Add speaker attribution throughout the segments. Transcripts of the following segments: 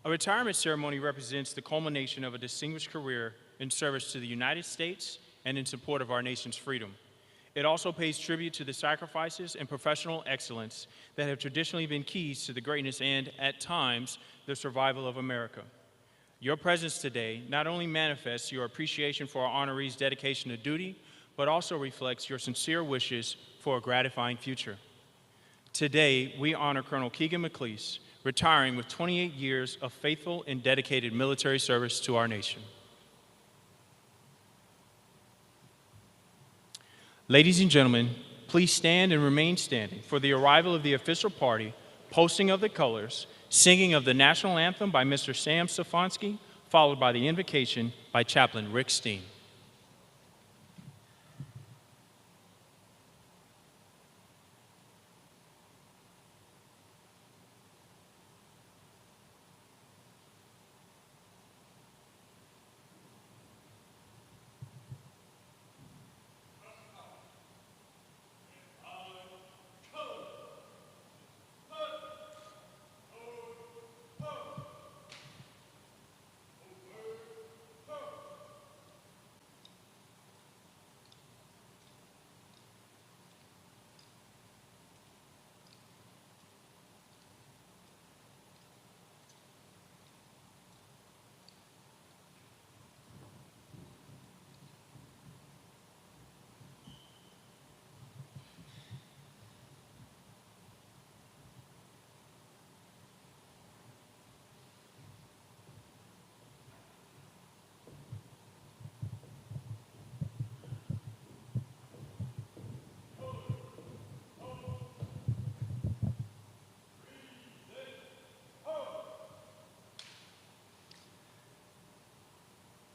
Speaker 1: A retirement ceremony represents the culmination of a distinguished career in service to the United States and in support of our nation's freedom. It also pays tribute to the sacrifices and professional excellence that have traditionally been keys to the greatness and, at times, the survival of America. Your presence today not only manifests your appreciation for our honorees' dedication to duty, but also reflects your sincere wishes for a gratifying future. Today, we honor Colonel Keagan McLeese, retiring with 28 years of faithful and dedicated military service to our nation. Ladies and gentlemen, please stand and remain standing for the arrival of the official party, posting of the colors, singing of the national anthem by Mr. Sam Stefanski, followed by the invocation by Chaplain Rick Steen.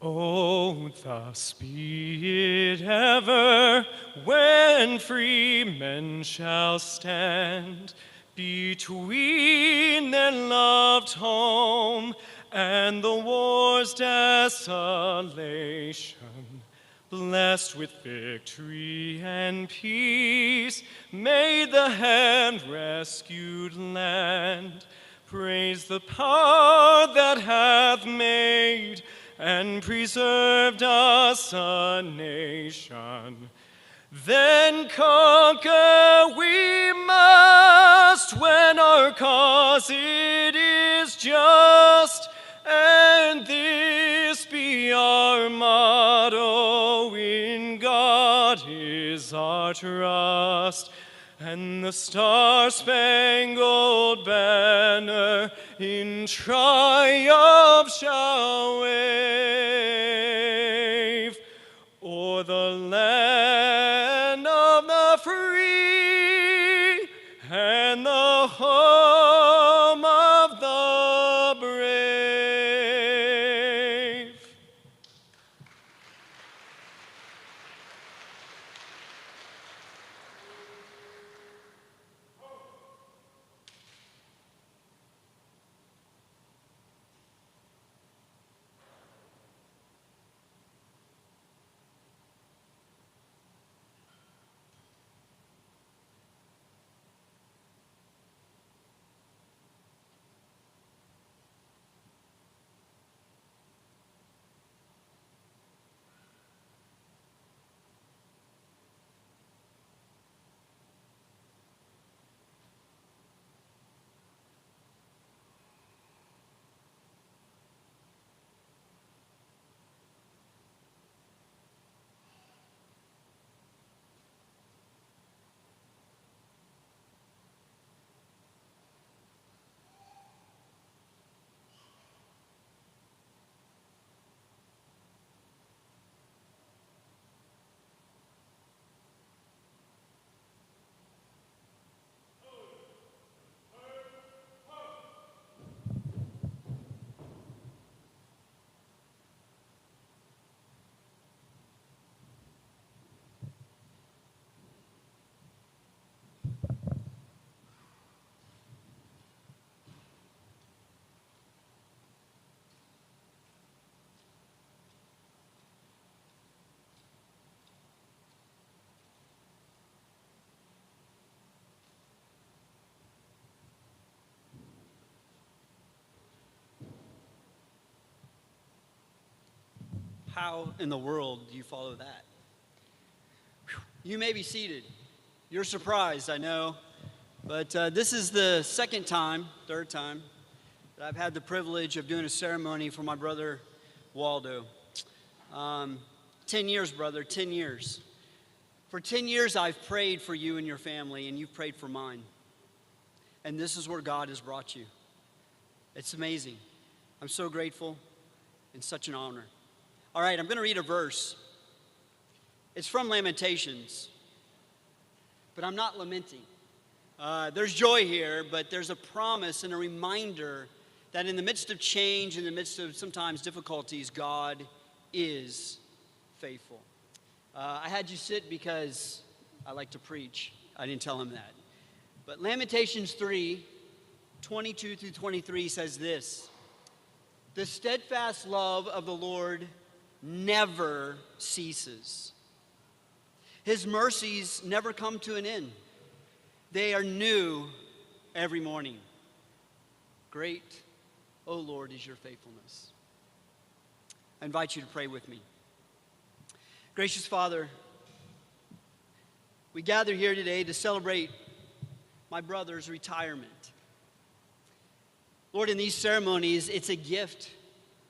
Speaker 2: Oh, thus be it ever, when free men shall stand between their loved home and the war's desolation. Blessed with victory and peace, may the hand-rescued land praise the power that hath made and preserved us a nation. Then conquer we must when our cause it is just, and this be our motto: in God is our trust. And the star-spangled banner in triumph shall wave o'er the land of the free and the home of the brave.
Speaker 3: how in the world do you follow that? You may be seated. You're surprised, I know. But this is the third time, that I've had the privilege of doing a ceremony for my brother Waldo. 10 years, brother, 10 years. For 10 years, I've prayed for you and your family, and you've prayed for mine. And this is where God has brought you. It's amazing. I'm so grateful and such an honor. All right, I'm going to read a verse. It's from Lamentations, but I'm not lamenting. There's joy here, but there's a promise and a reminder that in the midst of change, in the midst of sometimes difficulties, God is faithful. I had you sit because I like to preach. I didn't tell him that. But Lamentations 3:22 through 23 says this: "The steadfast love of the Lord never ceases. His mercies never come to an end. They are new every morning. Great, O Lord, is your faithfulness." I invite you to pray with me. Gracious Father, we gather here today to celebrate my brother's retirement. Lord, in these ceremonies, it's a gift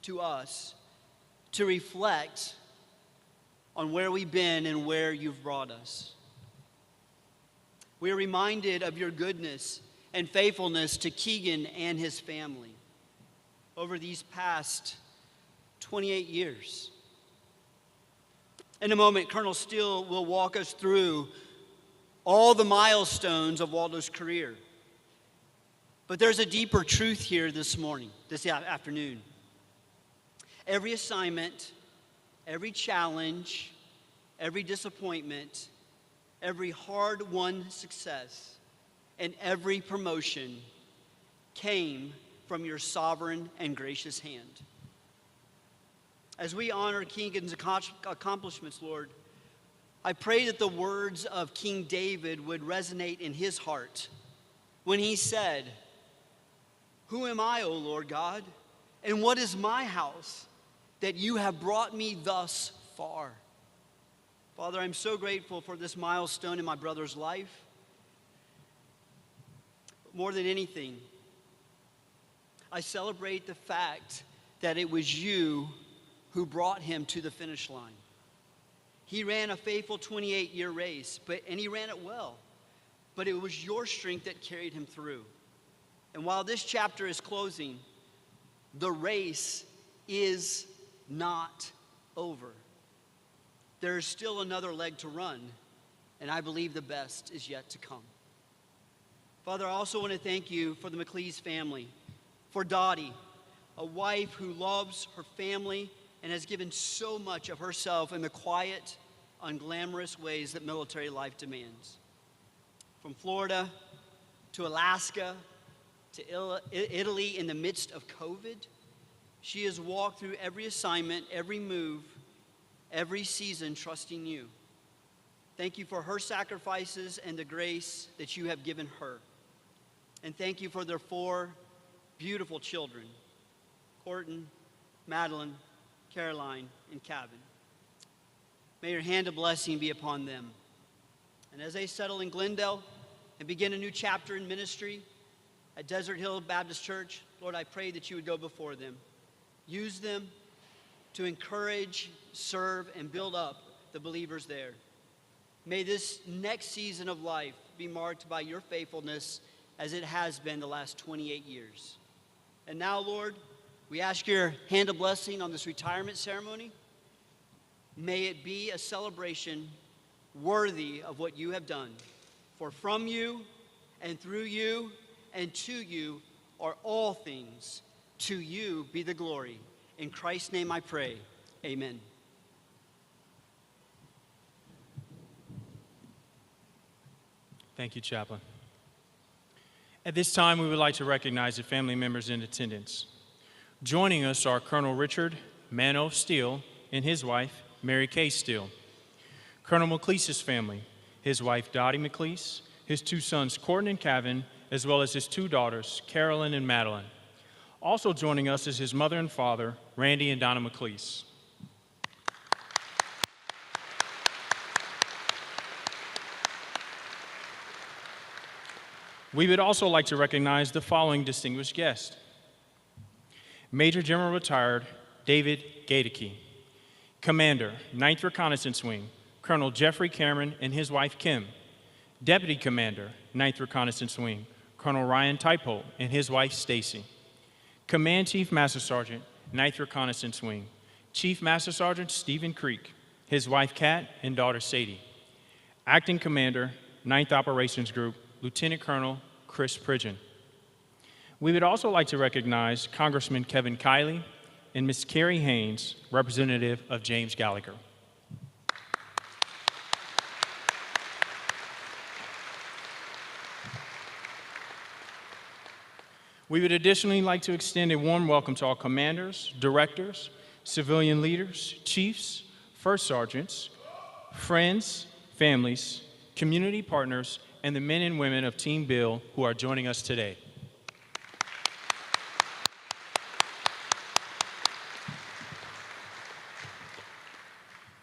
Speaker 3: to us to reflect on where we've been and where you've brought us. We are reminded of your goodness and faithfulness to Keagan and his family over these past 28 years. In a moment, Colonel Steele will walk us through all the milestones of Waldo's career. But there's a deeper truth here this afternoon. Every assignment, every challenge, every disappointment, every hard-won success, and every promotion came from your sovereign and gracious hand. As we honor Keagan's accomplishments, Lord, I pray that the words of King David would resonate in his heart when he said, "Who am I, O Lord God, and what is my house that you have brought me thus far?" Father, I'm so grateful for this milestone in my brother's life. More than anything, I celebrate the fact that it was you who brought him to the finish line. He ran a faithful 28-year race, and he ran it well. But it was your strength that carried him through. And while this chapter is closing, the race is not over. There is still another leg to run, and I believe the best is yet to come. Father, I also want to thank you for the McLeese family, for Dottie, a wife who loves her family and has given so much of herself in the quiet, unglamorous ways that military life demands. From Florida to Alaska to Italy in the midst of COVID, she has walked through every assignment, every move, every season, trusting you. Thank you for her sacrifices and the grace that you have given her. And thank you for their 4 beautiful children, Corton, Madeline, Caroline, and Kevin. May your hand of blessing be upon them. And as they settle in Glendale and begin a new chapter in ministry at Desert Hill Baptist Church, Lord, I pray that you would go before them. Use them to encourage, serve, and build up the believers there. May this next season of life be marked by your faithfulness as it has been the last 28 years. And now, Lord, we ask your hand of blessing on this retirement ceremony. May it be a celebration worthy of what you have done. For from you and through you and to you are all things. To you be the glory. In Christ's name I pray, amen.
Speaker 1: Thank you, Chaplain. At this time, we would like to recognize the family members in attendance. Joining us are Colonel Richard ManO Steele and his wife, Mary Kay Steele. Colonel McLeese's family, his wife Dottie McLeese, his 2 sons Corton and Kevin, as well as his 2 daughters, Carolyn and Madeline. Also joining us is his mother and father, Randy and Donna McLeese. We would also like to recognize the following distinguished guests. Major General Retired David Gadeke, Commander, 9th Reconnaissance Wing, Colonel Jeffrey Cameron and his wife Kim, Deputy Commander, 9th Reconnaissance Wing, Colonel Ryan Typo and his wife Stacy, Command Chief Master Sergeant, 9th Reconnaissance Wing, Chief Master Sergeant Stephen Creek, his wife Kat and daughter Sadie, Acting Commander, 9th Operations Group, Lieutenant Colonel Chris Pridgeon. We would also like to recognize Congressman Kevin Kiley and Ms. Carrie Haynes, representative of James Gallagher. We would additionally like to extend a warm welcome to all commanders, directors, civilian leaders, chiefs, first sergeants, friends, families, community partners, and the men and women of Team Beale who are joining us today.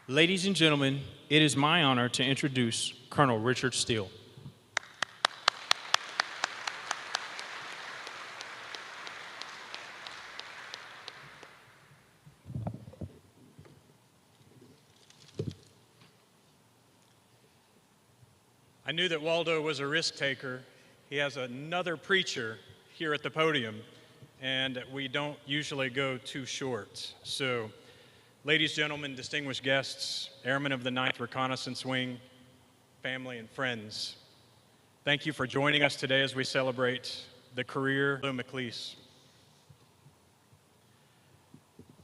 Speaker 1: Ladies and gentlemen, it is my honor to introduce Colonel Richard Steele.
Speaker 4: I knew that Waldo was a risk taker. He has another preacher here at the podium, and we don't usually go too short. So, ladies, gentlemen, distinguished guests, airmen of the 9th Reconnaissance Wing, family and friends, thank you for joining us today as we celebrate the career of McLeese.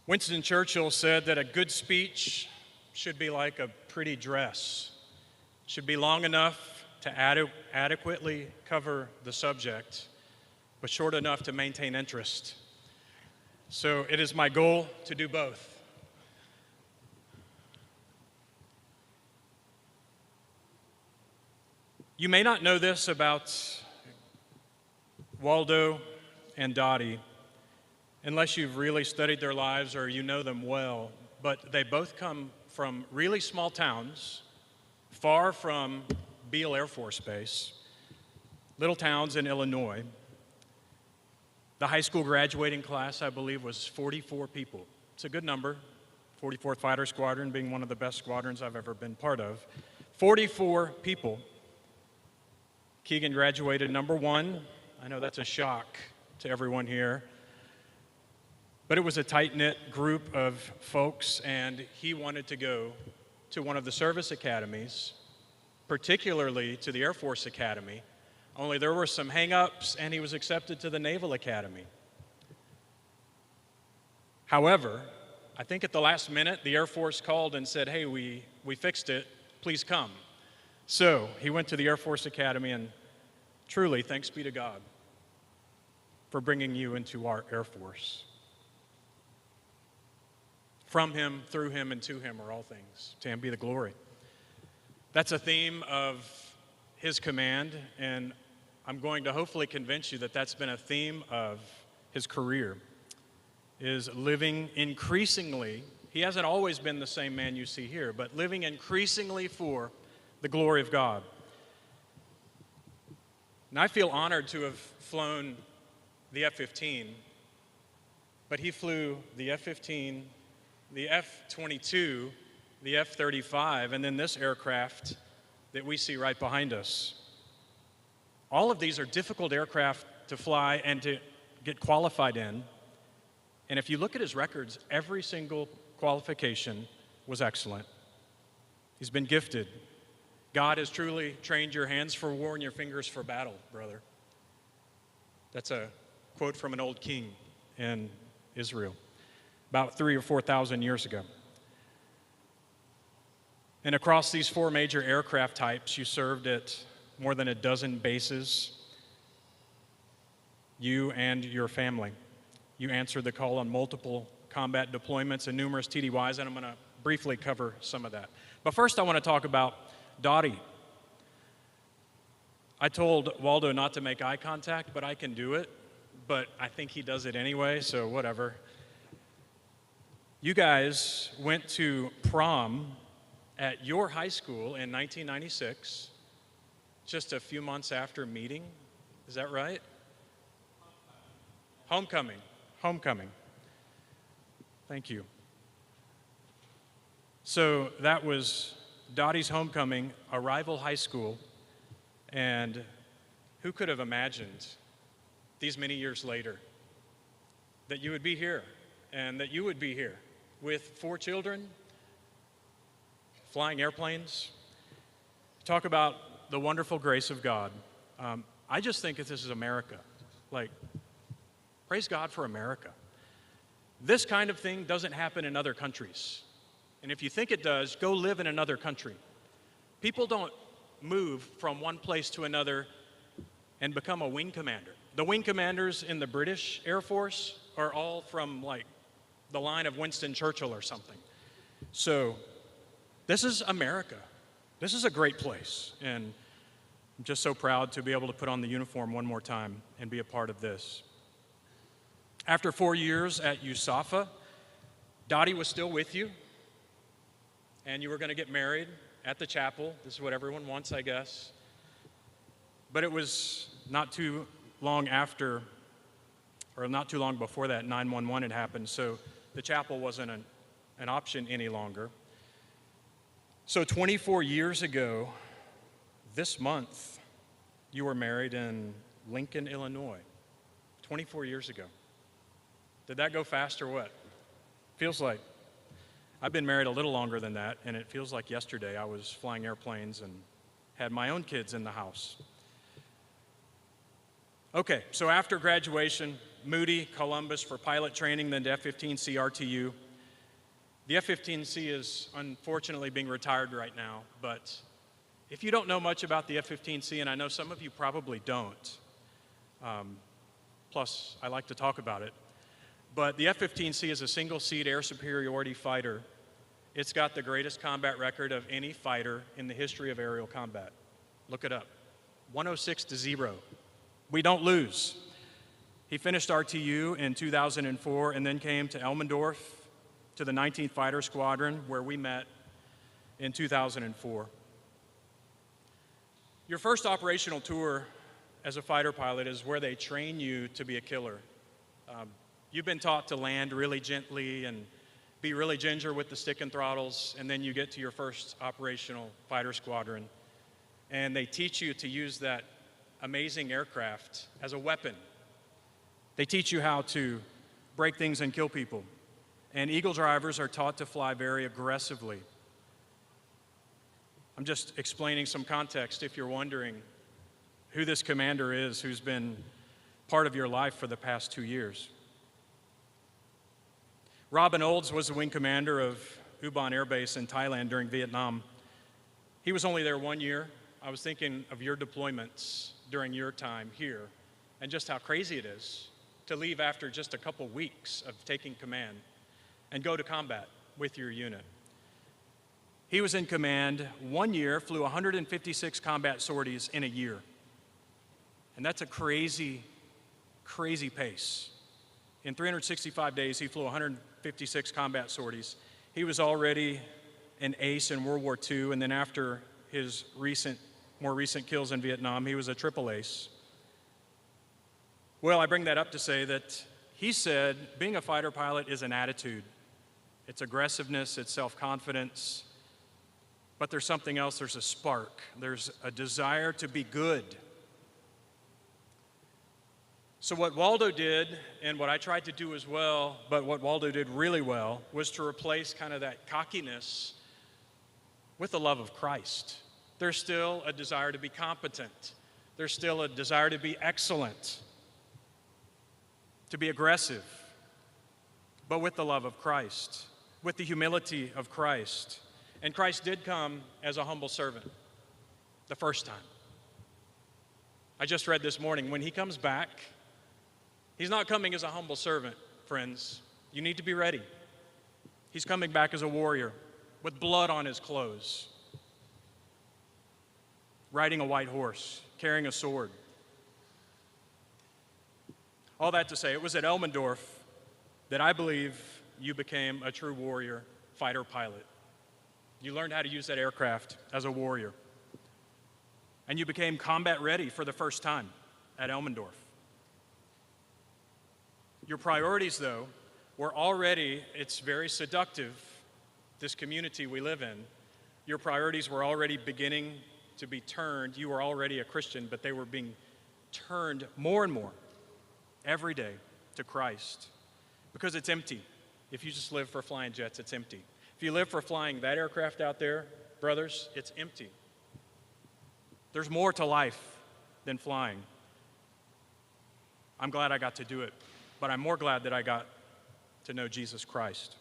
Speaker 4: Winston Churchill said that a good speech should be like a pretty dress. It should be long enough to adequately cover the subject, but short enough to maintain interest. So it is my goal to do both. You may not know this about Waldo and Dottie unless you've really studied their lives or you know them well, but they both come from really small towns, far from Beale Air Force Base, little towns in Illinois. The high school graduating class, I believe, was 44 people. It's a good number, 44th Fighter Squadron being one of the best squadrons I've ever been part of. 44 people. Keagan graduated number 1. I know that's a shock to everyone here. But it was a tight-knit group of folks, and he wanted to go to one of the service academies, particularly to the Air Force Academy, only there were some hang-ups, and he was accepted to the Naval Academy. However, I think at the last minute, the Air Force called and said, hey, we fixed it, please come. So he went to the Air Force Academy, and truly, thanks be to God for bringing you into our Air Force. From him, through him, and to him are all things. To him be the glory. That's a theme of his command, and I'm going to hopefully convince you that that's been a theme of his career, is living increasingly. He hasn't always been the same man you see here, but living increasingly for the glory of God. And I feel honored to have flown the F-15, but he flew the F-15, the F-22, the F-35, and then this aircraft that we see right behind us. All of these are difficult aircraft to fly and to get qualified in. And if you look at his records, every single qualification was excellent. He's been gifted. God has truly trained your hands for war and your fingers for battle, brother. That's a quote from an old king in Israel, about 3,000 or 4,000 years ago. And across these 4 major aircraft types, you served at more than a dozen bases, you and your family. You answered the call on multiple combat deployments and numerous TDYs, and I'm going to briefly cover some of that. But first, I want to talk about Dottie. I told Waldo not to make eye contact, but I can do it. But I think he does it anyway, so whatever. You guys went to prom at your high school in 1996, just a few months after meeting. Is that right? Homecoming. Homecoming. Thank you. So that was Dottie's homecoming, a rival high school, and who could have imagined these many years later that you would be here and that you would be here with 4 children, flying airplanes. Talk about the wonderful grace of God. I just think that this is America. Like, praise God for America. This kind of thing doesn't happen in other countries. And if you think it does, go live in another country. People don't move from one place to another and become a wing commander. The wing commanders in the British Air Force are all from like the line of Winston Churchill or something. So this is America. This is a great place. And I'm just so proud to be able to put on the uniform one more time and be a part of this. After 4 years at USAF, Dottie was still with you, and you were going to get married at the chapel. This is what everyone wants, I guess. But it was not too long after, or not too long before that, 9/11 had happened, so the chapel wasn't an option any longer. So 24 years ago, this month, you were married in Lincoln, Illinois. 24 years ago. Did that go fast or what? Feels like. I've been married a little longer than that, and it feels like yesterday I was flying airplanes and had my own kids in the house. Okay, so after graduation, Moody, Columbus for pilot training, then to F-15C RTU. The F-15C is unfortunately being retired right now, but if you don't know much about the F-15C, and I know some of you probably don't, plus I like to talk about it, but the F-15C is a single-seat air superiority fighter. It's got the greatest combat record of any fighter in the history of aerial combat. Look it up. 106-0. We don't lose. He finished RTU in 2004 and then came to Elmendorf to the 19th Fighter Squadron, where we met in 2004. Your first operational tour as a fighter pilot is where they train you to be a killer. You've been taught to land really gently and be really ginger with the stick and throttles, and then you get to your first operational fighter squadron, and they teach you to use that amazing aircraft as a weapon. They teach you how to break things and kill people. And Eagle drivers are taught to fly very aggressively. I'm just explaining some context if you're wondering who this commander is who's been part of your life for the past 2 years. Robin Olds was the wing commander of Ubon Air Base in Thailand during Vietnam. He was only there 1 year. I was thinking of your deployments during your time here and just how crazy it is to leave after just a couple weeks of taking command and go to combat with your unit. He was in command 1 year, flew 156 combat sorties in a year. And that's a crazy, crazy pace. In 365 days, he flew 156 combat sorties. He was already an ace in World War II, and then after his more recent kills in Vietnam, he was a triple ace. Well, I bring that up to say that he said being a fighter pilot is an attitude. It's aggressiveness, it's self-confidence, but there's something else, there's a spark. There's a desire to be good. So what Waldo did, and what I tried to do as well, but what Waldo did really well, was to replace kind of that cockiness with the love of Christ. There's still a desire to be competent. There's still a desire to be excellent, to be aggressive, but with the love of Christ, with the humility of Christ. And Christ did come as a humble servant the first time. I just read this morning, when he comes back, he's not coming as a humble servant, friends. You need to be ready. He's coming back as a warrior with blood on his clothes, riding a white horse, carrying a sword. All that to say, it was at Elmendorf that I believe you became a true warrior fighter pilot. You learned how to use that aircraft as a warrior. And you became combat ready for the first time. at Elmendorf. Your priorities, though, were already, it's very seductive, this community we live in. Your priorities were already beginning to be turned. You were already a Christian, but they were being turned more and more every day to Christ, because it's empty. If you just live for flying jets, it's empty. If you live for flying that aircraft out there, brothers, it's empty. There's more to life than flying. I'm glad I got to do it, but I'm more glad that I got to know Jesus Christ.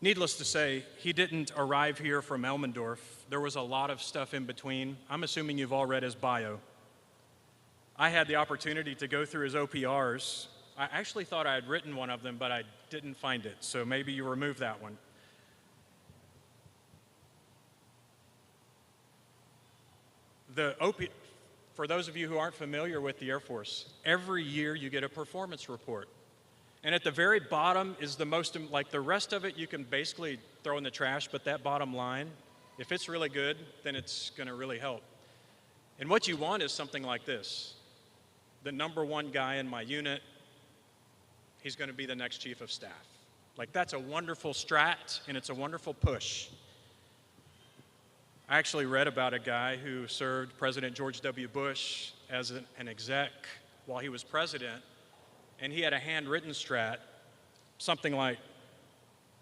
Speaker 4: Needless to say, he didn't arrive here from Elmendorf. There was a lot of stuff in between. I'm assuming you've all read his bio. I had the opportunity to go through his OPRs. I actually thought I had written one of them, but I didn't find it, so maybe you removed that one. For those of you who aren't familiar with the Air Force, every year you get a performance report. And at the very bottom is the most, like the rest of it you can basically throw in the trash, but that bottom line, if it's really good, then it's going to really help. And what you want is something like this. The number one guy in my unit, he's going to be the next chief of staff. Like, that's a wonderful strat, and it's a wonderful push. I actually read about a guy who served President George W. Bush as an exec while he was president, and he had a handwritten strat, something like,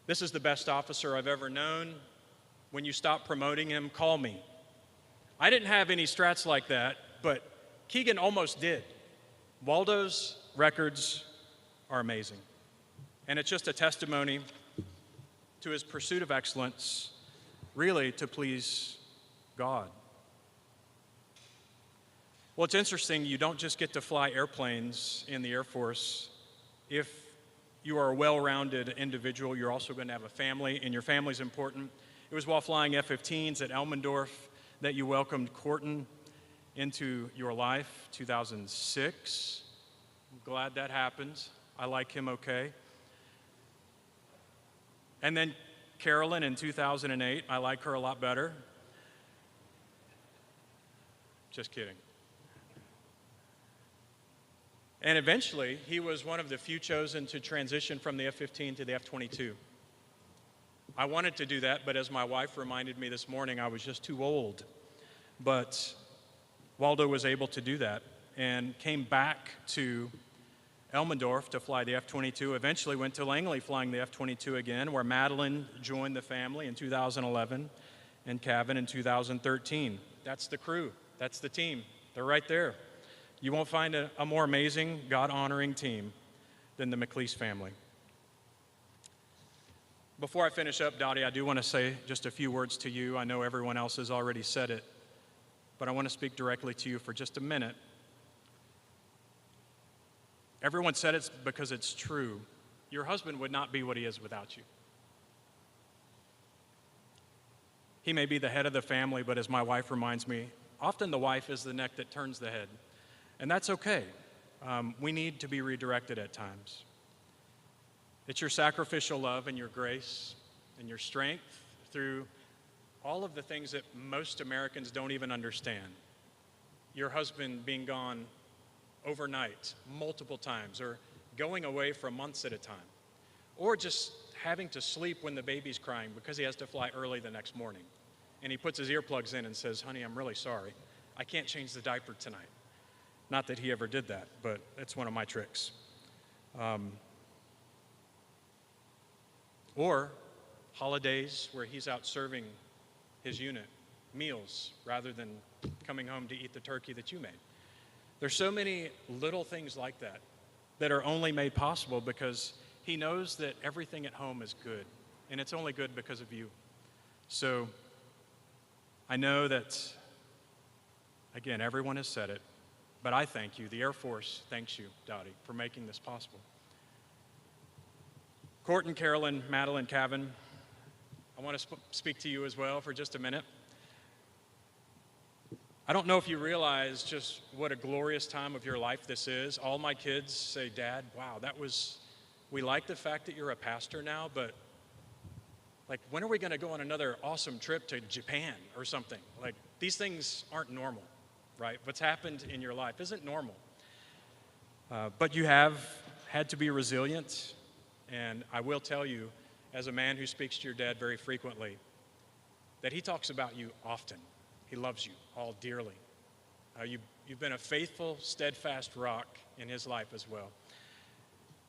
Speaker 4: "This is the best officer I've ever known. When you stop promoting him, call me." I didn't have any strats like that, but Keagan almost did. Waldo's records are amazing, and it's just a testimony to his pursuit of excellence, really to please God. Well, it's interesting, you don't just get to fly airplanes in the Air Force. If you are a well-rounded individual, you're also going to have a family, and your family's important. It was while flying F-15s at Elmendorf that you welcomed Corton into your life, 2006. I'm glad that happened. I like him okay. And then Carolyn in 2008, I like her a lot better. Just kidding. And eventually, he was one of the few chosen to transition from the F-15 to the F-22. I wanted to do that, but as my wife reminded me this morning, I was just too old. But Waldo was able to do that and came back to Elmendorf to fly the F-22, eventually went to Langley flying the F-22 again, where Madeline joined the family in 2011 and Kevin in 2013. That's the crew. That's the team. They're right there. You won't find a more amazing, God-honoring team than the McLeese family. Before I finish up, Dottie, I do want to say just a few words to you. I know everyone else has already said it, but I want to speak directly to you for just a minute. Everyone said it's because it's true. Your husband would not be what he is without you. He may be the head of the family, but as my wife reminds me, often the wife is the neck that turns the head. And that's okay. We need to be redirected at times. It's your sacrificial love and your grace and your strength through all of the things that most Americans don't even understand. Your husband being gone overnight, multiple times, or going away for months at a time, or just having to sleep when the baby's crying because he has to fly early the next morning. And he puts his earplugs in and says, "Honey, I'm really sorry. I can't change the diaper tonight." Not that he ever did that, but it's one of my tricks. Or holidays where he's out serving his unit meals rather than coming home to eat the turkey that you made. There's so many little things like that that are only made possible because he knows that everything at home is good, and it's only good because of you. So I know that, again, everyone has said it, but I thank you. The Air Force thanks you, Dottie, for making this possible. Corton, Carolyn, Madeline, Kevin, I want to speak to you as well for just a minute. I don't know if you realize just what a glorious time of your life this is. All my kids say, "Dad, wow, we like the fact that you're a pastor now, but Like, when are we going to go on another awesome trip to Japan or something? Like, these things aren't normal, right? What's happened in your life isn't normal. But you have had to be resilient, and I will tell you, as a man who speaks to your dad very frequently, that he talks about you often. He loves you all dearly. You've been a faithful, steadfast rock in his life as well.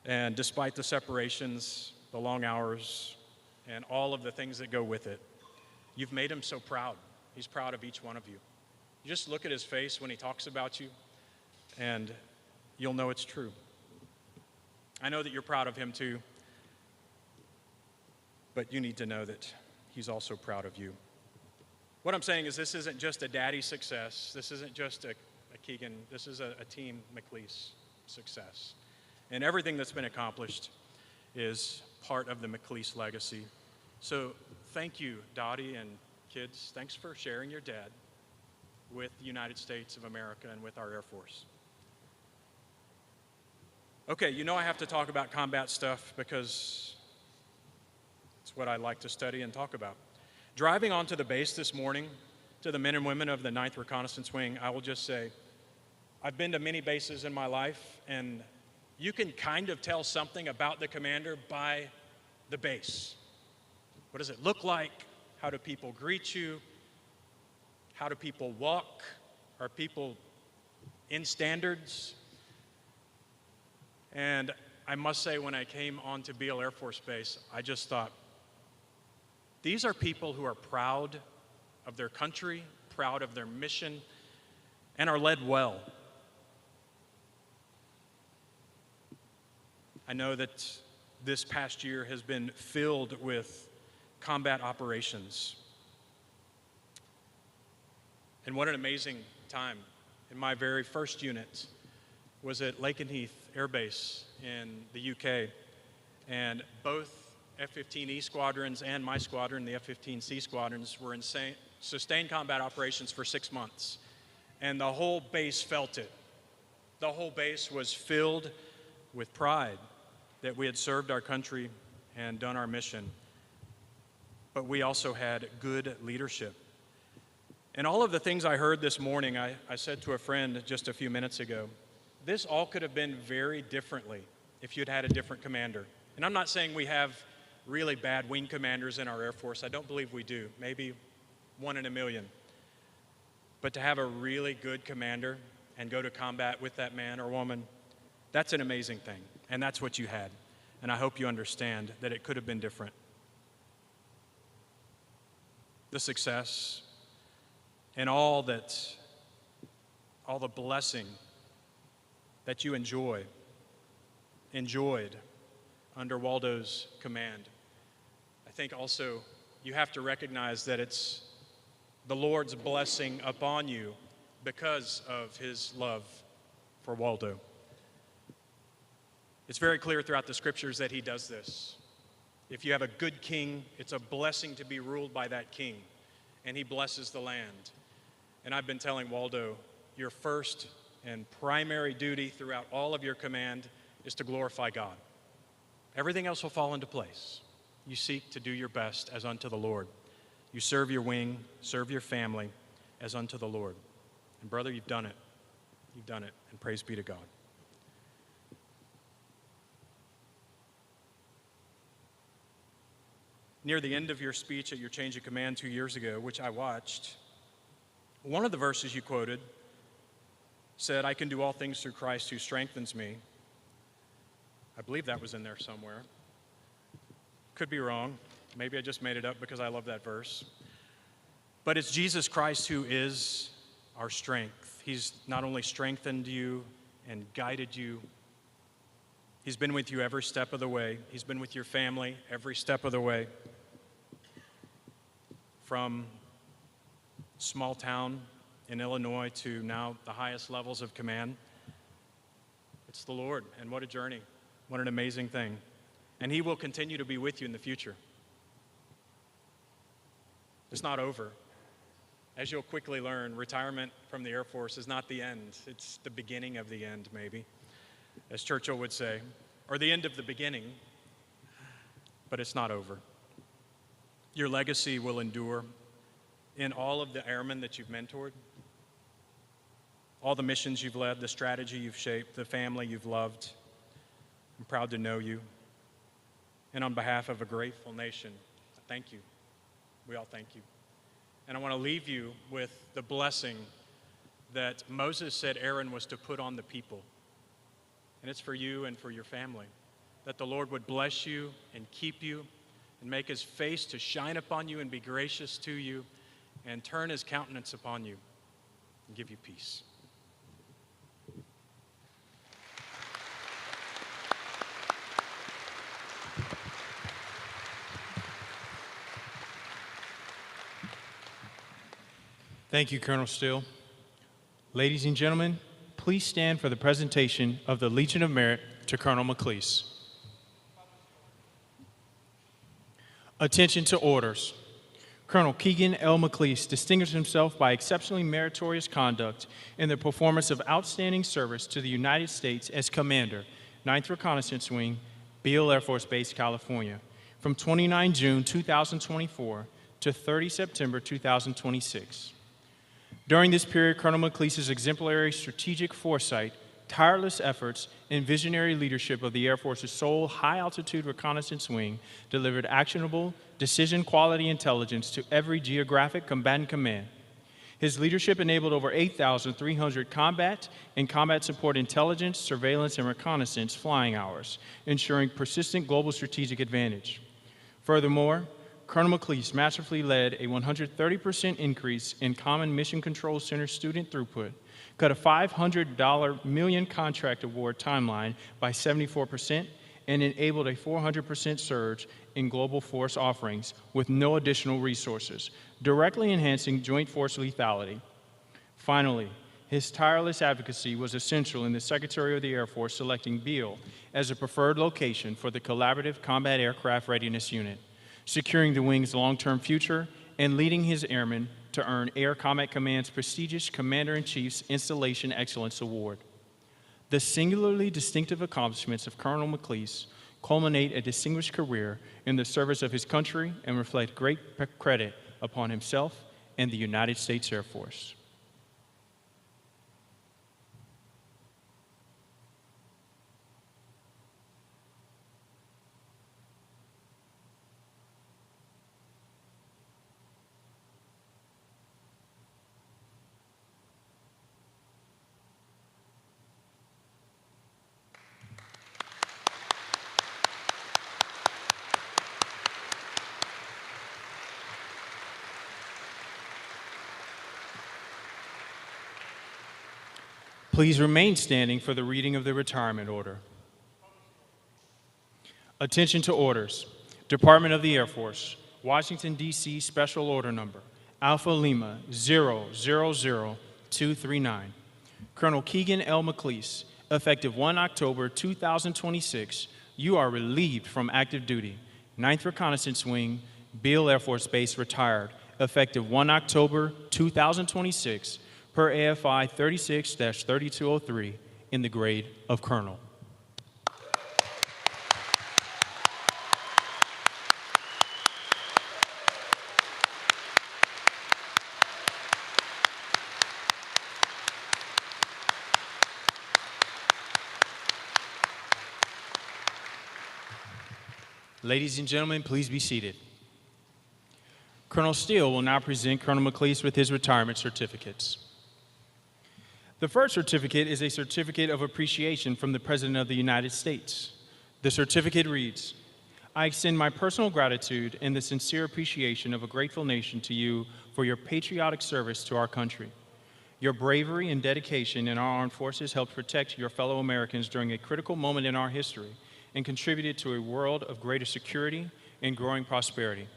Speaker 4: And despite the separations, the long hours, and all of the things that go with it, you've made him so proud. He's proud of each one of you. You just look at his face when he talks about you, and you'll know it's true. I know that you're proud of him too, but you need to know that he's also proud of you. What I'm saying is, this isn't just a daddy success. This isn't just a Keagan. This is a team McLeese success. And everything that's been accomplished is part of the McLeese legacy. So thank you, Dottie and kids. Thanks for sharing your dad with the United States of America and with our Air Force. Okay, you know I have to talk about combat stuff because it's what I like to study and talk about. Driving onto the base this morning to the men and women of the 9th Reconnaissance Wing, I will just say, I've been to many bases in my life, and you can kind of tell something about the commander by the base. What does it look like? How do people greet you? How do people walk? Are people in standards? And I must say, when I came onto Beale Air Force Base, I just thought, these are people who are proud of their country, proud of their mission, and are led well. I know that this past year has been filled with combat operations. And what an amazing time. In my very first unit was at Lakenheath Air Base in the UK, and both F-15E squadrons and my squadron, the F-15C squadrons, were in sustained combat operations for 6 months. And the whole base felt it. The whole base was filled with pride that we had served our country and done our mission. But we also had good leadership. And all of the things I heard this morning, I said to a friend just a few minutes ago, this all could have been very differently if you'd had a different commander. And I'm not saying we have really bad wing commanders in our Air Force. I don't believe we do. Maybe 1 in a million. But to have a really good commander and go to combat with that man or woman, that's an amazing thing. And that's what you had. And I hope you understand that it could have been different. The success and all the blessing that you enjoyed under Waldo's command. I think also you have to recognize that it's the Lord's blessing upon you because of his love for Waldo. It's very clear throughout the scriptures that he does this. If you have a good king, it's a blessing to be ruled by that king, and he blesses the land. And I've been telling Waldo, your first and primary duty throughout all of your command is to glorify God. Everything else will fall into place. You seek to do your best as unto the Lord. You serve your wing, serve your family as unto the Lord. And brother, you've done it. You've done it, and praise be to God. Near the end of your speech at your change of command 2 years ago, which I watched, one of the verses you quoted said, I can do all things through Christ who strengthens me. I believe that was in there somewhere. Could be wrong. Maybe I just made it up because I love that verse. But it's Jesus Christ who is our strength. He's not only strengthened you and guided you, he's been with you every step of the way. He's been with your family every step of the way. From small town in Illinois to now the highest levels of command. It's the Lord, and what a journey. What an amazing thing. And he will continue to be with you in the future. It's not over. As you'll quickly learn, retirement from the Air Force is not the end. It's the beginning of the end, maybe, as Churchill would say, or the end of the beginning, but it's not over. Your legacy will endure in all of the airmen that you've mentored, all the missions you've led, the strategy you've shaped, the family you've loved. I'm proud to know you. And on behalf of a grateful nation, thank you. We all thank you. And I want to leave you with the blessing that Moses said Aaron was to put on the people. And it's for you and for your family, that the Lord would bless you and keep you and make his face to shine upon you and be gracious to you and turn his countenance upon you and give you peace.
Speaker 1: Thank you, Colonel Steele. Ladies and gentlemen, please stand for the presentation of the Legion of Merit to Colonel McLeese. Attention to orders. Colonel Keagan L. McLeese distinguished himself by exceptionally meritorious conduct in the performance of outstanding service to the United States as Commander, 9th Reconnaissance Wing, Beale Air Force Base, California, from 29 June 2024 to 30 September 2026. During this period, Colonel McLeese's exemplary strategic foresight, tireless efforts, and visionary leadership of the Air Force's sole high-altitude reconnaissance wing delivered actionable, decision-quality intelligence to every geographic combatant command. His leadership enabled over 8,300 combat and combat support intelligence, surveillance, and reconnaissance flying hours, ensuring persistent global strategic advantage. Furthermore, Colonel McLeese masterfully led a 130% increase in Common Mission Control Center student throughput, cut a $500 million contract award timeline by 74%, and enabled a 400% surge in global force offerings with no additional resources, directly enhancing joint force lethality. Finally, his tireless advocacy was essential in the Secretary of the Air Force selecting Beale as a preferred location for the Collaborative Combat Aircraft Readiness Unit, securing the wing's long-term future and leading his airmen to earn Air Combat Command's prestigious Commander-in-Chief's Installation Excellence Award. The singularly distinctive accomplishments of Colonel McLeese culminate a distinguished career in the service of his country and reflect great credit upon himself and the United States Air Force. Please remain standing for the reading of the retirement order. Attention to orders. Department of the Air Force, Washington, D.C. Special Order Number, Alpha Lima 000239. Colonel Keagan L. McLeese, effective 1 October 2026, you are relieved from active duty. 9th Reconnaissance Wing, Beale Air Force Base, retired, effective 1 October 2026, per AFI 36-3203 in the grade of Colonel. Ladies and gentlemen, please be seated. Colonel Steele will now present Colonel McLeese with his retirement certificates. The first certificate is a certificate of appreciation from the President of the United States. The certificate reads, I extend my personal gratitude and the sincere appreciation of a grateful nation to you for your patriotic service to our country. Your bravery and dedication in our armed forces helped protect your fellow Americans during a critical moment in our history and contributed to a world of greater security and growing prosperity.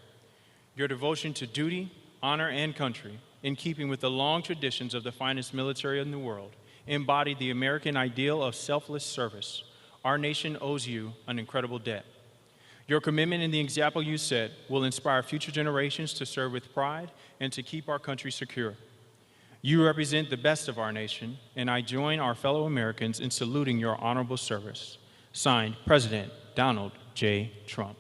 Speaker 1: Your devotion to duty, honor, and country, in keeping with the long traditions of the finest military in the world, embodied the American ideal of selfless service. Our nation owes you an incredible debt. Your commitment and the example you set will inspire future generations to serve with pride and to keep our country secure. You represent the best of our nation, and I join our fellow Americans in saluting your honorable service. Signed, President Donald J. Trump.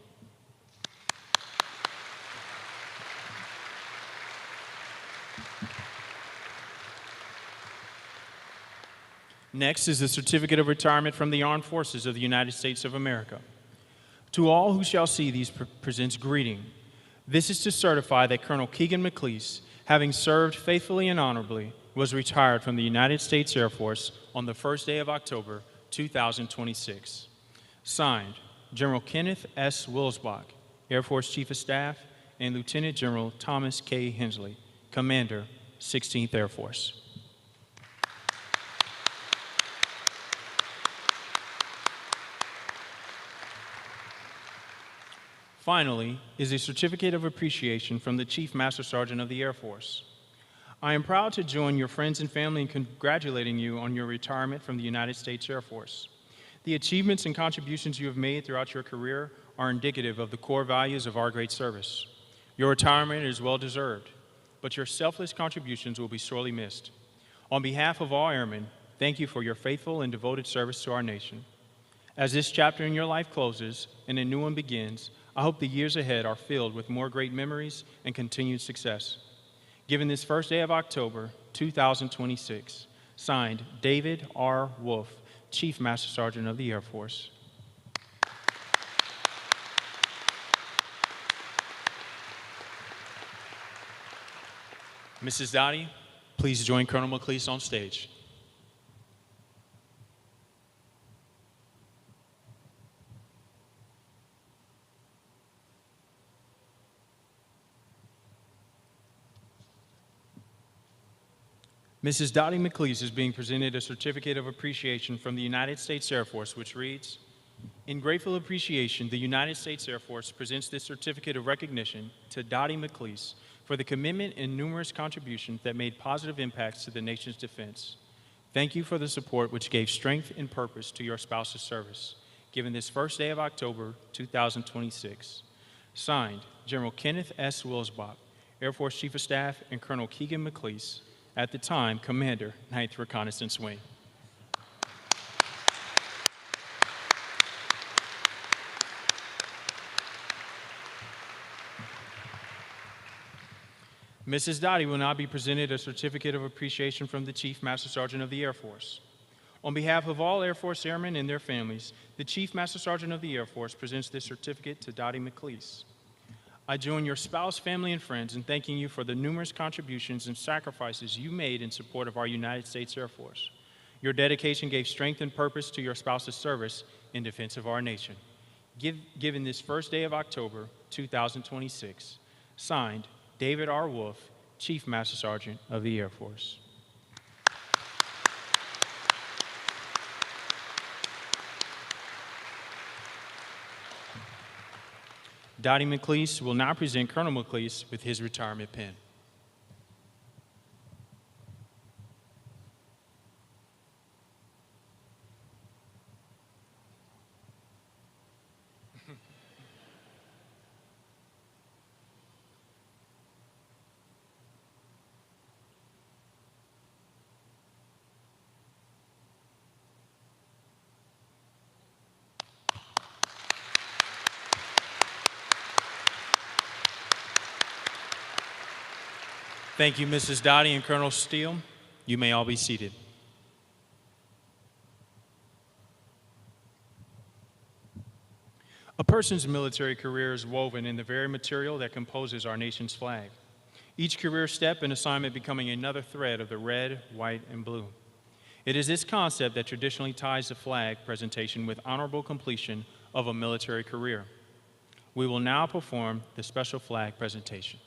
Speaker 1: Next is the Certificate of Retirement from the Armed Forces of the United States of America. To all who shall see these presents greeting. This is to certify that Colonel Keagan McLeese, having served faithfully and honorably, was retired from the United States Air Force on the first day of October, 2026. Signed, General Kenneth S. Wilsbach, Air Force Chief of Staff, and Lieutenant General Thomas K. Hensley, Commander, 16th Air Force. Finally is a Certificate of Appreciation from the Chief Master Sergeant of the Air Force. I am proud to join your friends and family in congratulating you on your retirement from the United States Air Force. The achievements and contributions you have made throughout your career are indicative of the core values of our great service. Your retirement is well-deserved, but your selfless contributions will be sorely missed. On behalf of all airmen, thank you for your faithful and devoted service to our nation. As this chapter in your life closes and a new one begins, I hope the years ahead are filled with more great memories and continued success. Given this first day of October, 2026, signed David R. Wolf, Chief Master Sergeant of the Air Force. Mrs. Dottie, please join Colonel McLeese on stage. Mrs. Dottie McLeese is being presented a Certificate of Appreciation from the United States Air Force, which reads, "In grateful appreciation, the United States Air Force presents this certificate of recognition to Dottie McLeese for the commitment and numerous contributions that made positive impacts to the nation's defense. Thank you for the support which gave strength and purpose to your spouse's service, given this first day of October, 2026. Signed, General Kenneth S. Wilsbach, Air Force Chief of Staff, and Colonel Keagan McLeese, at the time, Commander, 9th Reconnaissance Wing. Mrs. Dottie will now be presented a Certificate of Appreciation from the Chief Master Sergeant of the Air Force. On behalf of all Air Force airmen and their families, the Chief Master Sergeant of the Air Force presents this certificate to Dottie McLeese. I join your spouse, family, and friends in thanking you for the numerous contributions and sacrifices you made in support of our United States Air Force. Your dedication gave strength and purpose to your spouse's service in defense of our nation. Given this first day of October, 2026, signed, David R. Wolf, Chief Master Sergeant of the Air Force. Dottie McLeese will now present Colonel McLeese with his retirement pin. Thank you, Mrs. Dottie and Colonel Steele. You may all be seated. A person's military career is woven in the very material that composes our nation's flag, each career step and assignment becoming another thread of the red, white, and blue. It is this concept that traditionally ties the flag presentation with honorable completion of a military career. We will now perform the special flag presentation.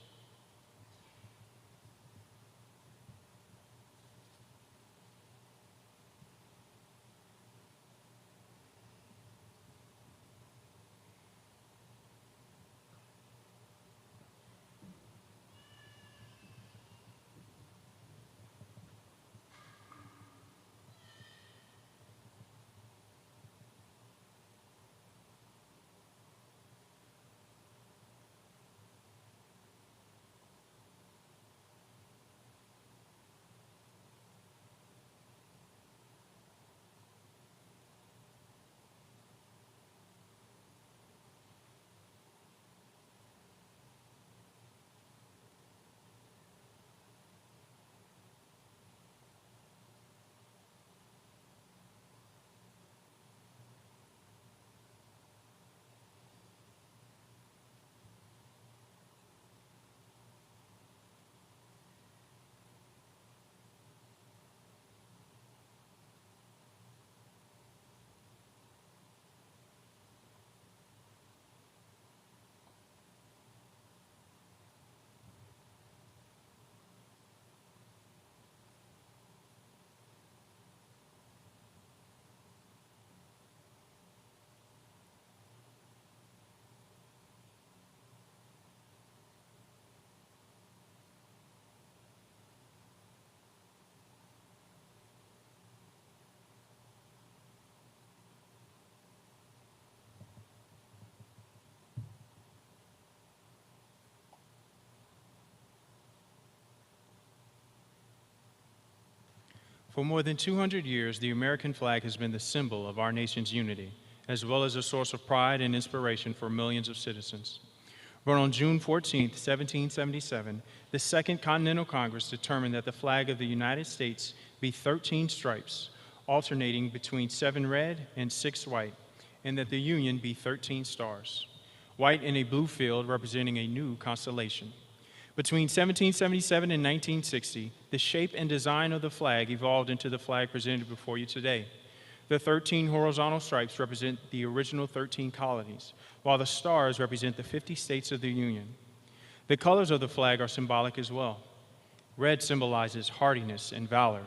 Speaker 1: For more than 200 years, the American flag has been the symbol of our nation's unity, as well as a source of pride and inspiration for millions of citizens. But on June 14, 1777, the Second Continental Congress determined that the flag of the United States be 13 stripes, alternating between 7 red and 6 white, and that the Union be 13 stars, white in a blue field representing a new constellation. Between 1777 and 1960, the shape and design of the flag evolved into the flag presented before you today. The 13 horizontal stripes represent the original 13 colonies, while the stars represent the 50 states of the Union. The colors of the flag are symbolic as well. Red symbolizes hardiness and valor.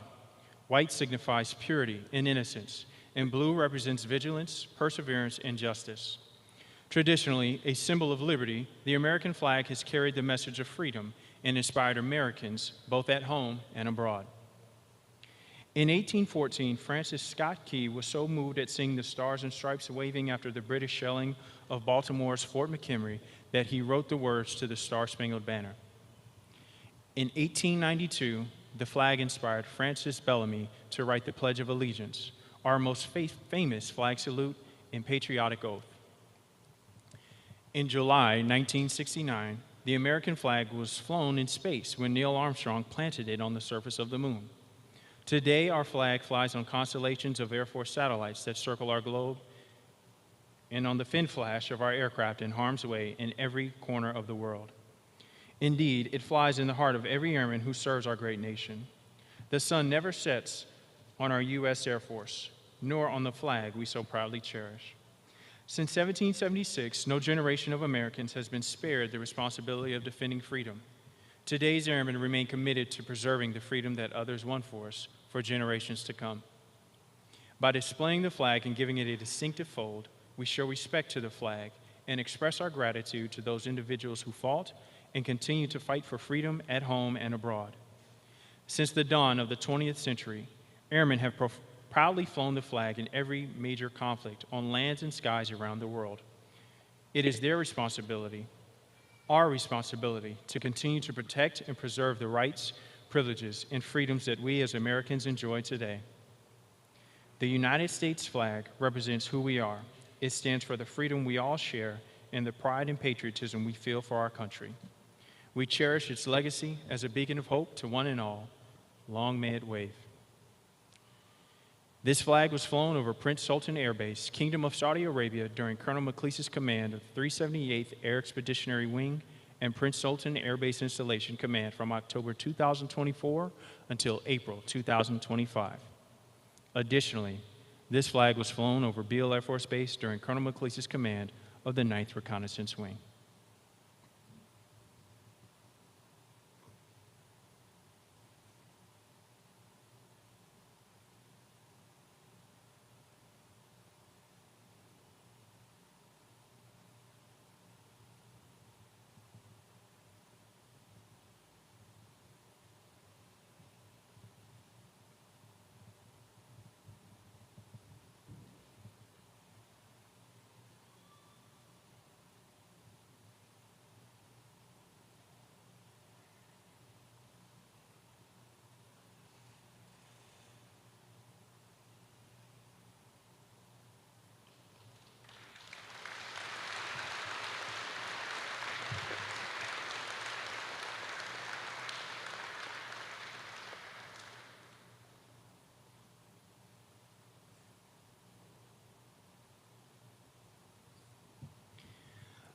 Speaker 1: White signifies purity and innocence, and blue represents vigilance, perseverance, and justice. Traditionally, a symbol of liberty, the American flag has carried the message of freedom and inspired Americans both at home and abroad. In 1814, Francis Scott Key was so moved at seeing the stars and stripes waving after the British shelling of Baltimore's Fort McHenry that he wrote the words to the Star-Spangled Banner. In 1892, the flag inspired Francis Bellamy to write the Pledge of Allegiance, our most famous flag salute and patriotic oath. In July 1969, the American flag was flown in space when Neil Armstrong planted it on the surface of the moon. Today, our flag flies on constellations of Air Force satellites that circle our globe and on the fin flash of our aircraft in harm's way in every corner of the world. Indeed, it flies in the heart of every airman who serves our great nation. The sun never sets on our U.S. Air Force, nor on the flag we so proudly cherish. Since 1776, no generation of Americans has been spared the responsibility of defending freedom. Today's airmen remain committed to preserving the freedom that others won for us for generations to come. By displaying the flag and giving it a distinctive fold, we show respect to the flag and express our gratitude to those individuals who fought and continue to fight for freedom at home and abroad. Since the dawn of the 20th century, airmen have proudly flown the flag in every major conflict on lands and skies around the world. It is their responsibility, our responsibility, to continue to protect and preserve the rights, privileges, and freedoms that we as Americans enjoy today. The United States flag represents who we are. It stands for the freedom we all share and the pride and patriotism we feel for our country. We cherish its legacy as a beacon of hope to one and all. Long may it wave. This flag was flown over Prince Sultan Air Base, Kingdom of Saudi Arabia, during Colonel McLeese's command of 378th Air Expeditionary Wing and Prince Sultan Air Base Installation Command from October 2024 until April 2025. Additionally, this flag was flown over Beale Air Force Base during Colonel McLeese's command of the 9th Reconnaissance Wing.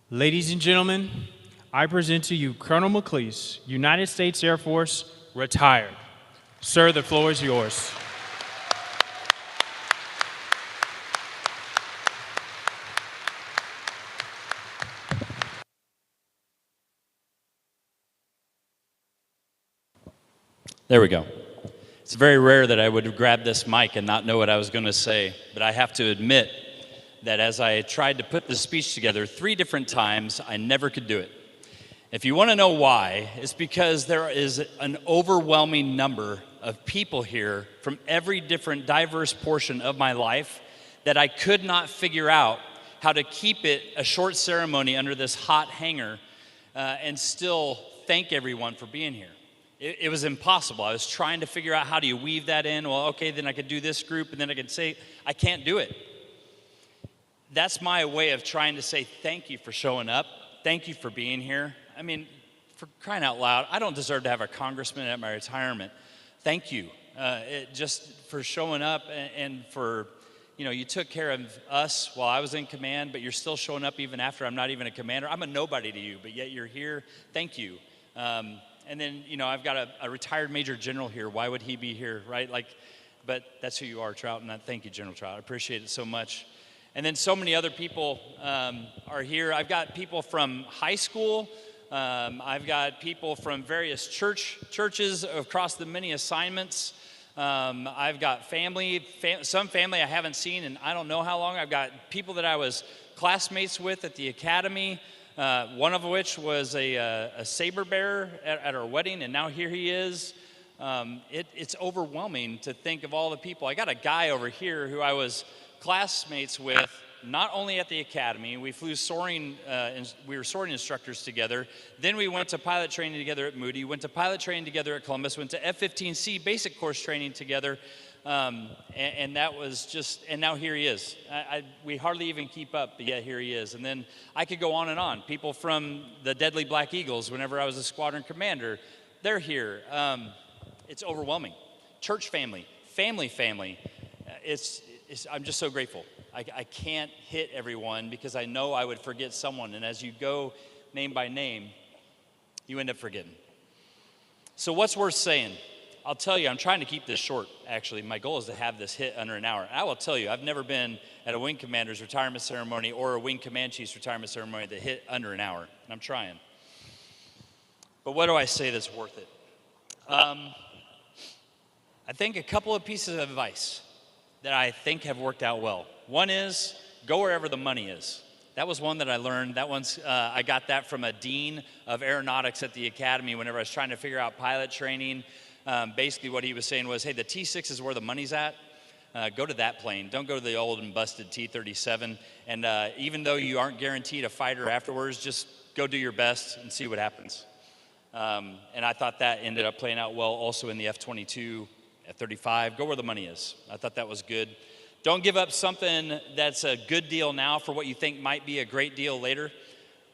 Speaker 1: Ladies and gentlemen, I present to you Colonel McLeese, United States Air Force, retired. Sir, the floor is yours.
Speaker 5: There we go. It's very rare that I would grab this mic and not know what I was going to say, but I have to admit that as I tried to put the speech together 3 different times, I never could do it. If you want to know why, it's because there is an overwhelming number of people here from every different diverse portion of my life that I could not figure out how to keep it a short ceremony under this hot hanger and still thank everyone for being here. it was impossible. I was trying to figure out how do you weave that in. Well, okay, then I could do this group, and then I could say, I can't do it. That's my way of trying to say thank you for showing up. Thank you for being here. I mean, for crying out loud, I don't deserve to have a congressman at my retirement. Thank you just for showing up and for, you took care of us while I was in command, but you're still showing up even after I'm not even a commander. I'm a nobody to you, but yet you're here. Thank you. And then, I've got a retired major general here. Why would he be here, right? But that's who you are, Trout, and thank you, General Trout. I appreciate it so much. And then so many other people are here. I've got people from high school. I've got people from various churches across the many assignments. I've got some family I haven't seen in I don't know how long. I've got people that I was classmates with at the academy, one of which was a saber bearer at our wedding, and now here he is. It's overwhelming to think of all the people. I got a guy over here who I was classmates with, not only at the academy. We flew we were soaring instructors together. Then we went to pilot training together at Moody, went to pilot training together at Columbus, went to F-15C basic course training together. And that was just, and now here he is. We hardly even keep up, but yet here he is. And then I could go on and on. People from the Deadly Black Eagles, whenever I was a squadron commander, they're here. It's overwhelming. Church family. I'm just so grateful. I can't hit everyone because I know I would forget someone. And as you go name by name, you end up forgetting. So what's worth saying? I'll tell you, I'm trying to keep this short, actually. My goal is to have this hit under an hour. I will tell you, I've never been at a wing commander's retirement ceremony or a wing command chief's retirement ceremony that hit under an hour. And I'm trying. But what do I say that's worth it? I think a couple of pieces of advice that I think have worked out well. One is, go wherever the money is. That was one that I learned. I got that from a dean of aeronautics at the academy whenever I was trying to figure out pilot training. Basically what he was saying was, hey, the T6 is where the money's at. Go to that plane. Don't go to the old and busted T-37. And even though you aren't guaranteed a fighter afterwards, just go do your best and see what happens. And I thought that ended up playing out well also in the F-22, F-35. Go where the money is. I thought that was good. Don't give up something that's a good deal now for what you think might be a great deal later.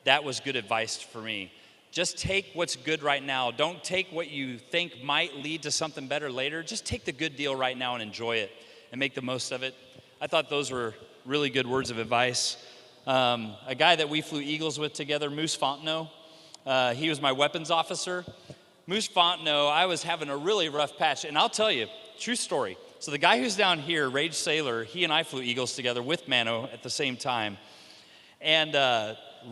Speaker 5: That was good advice for me. Just take what's good right now. Don't take what you think might lead to something better later. Just take the good deal right now and enjoy it and make the most of it. I thought those were really good words of advice. A guy that we flew Eagles with together, Moose Fontenot, he was my weapons officer. Moose Fontenot, I was having a really rough patch. And I'll tell you, true story. So the guy who's down here, Rage Sailor, he and I flew Eagles together with ManO at the same time. And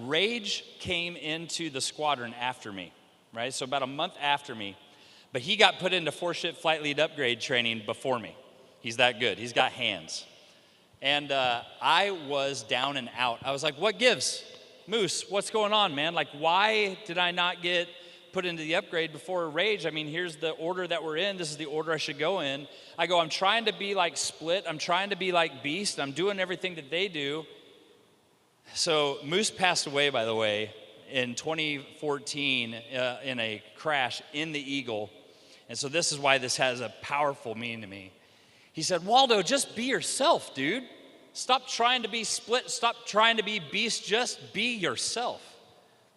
Speaker 5: Rage came into the squadron after me, right? So about a month after me. But he got put into 4-ship flight lead upgrade training before me. He's that good. He's got hands. And I was down and out. I was like, what gives? Moose, what's going on, man? Like, why did I not get put into the upgrade before Rage? I mean, here's the order that we're in. This is the order I should go in. I go, I'm trying to be like Split. I'm trying to be like Beast. I'm doing everything that they do. So Moose passed away, by the way, in 2014 in a crash in the Eagle. And so this is why this has a powerful meaning to me. He said, Waldo, just be yourself, dude. Stop trying to be Split. Stop trying to be Beast. Just be yourself.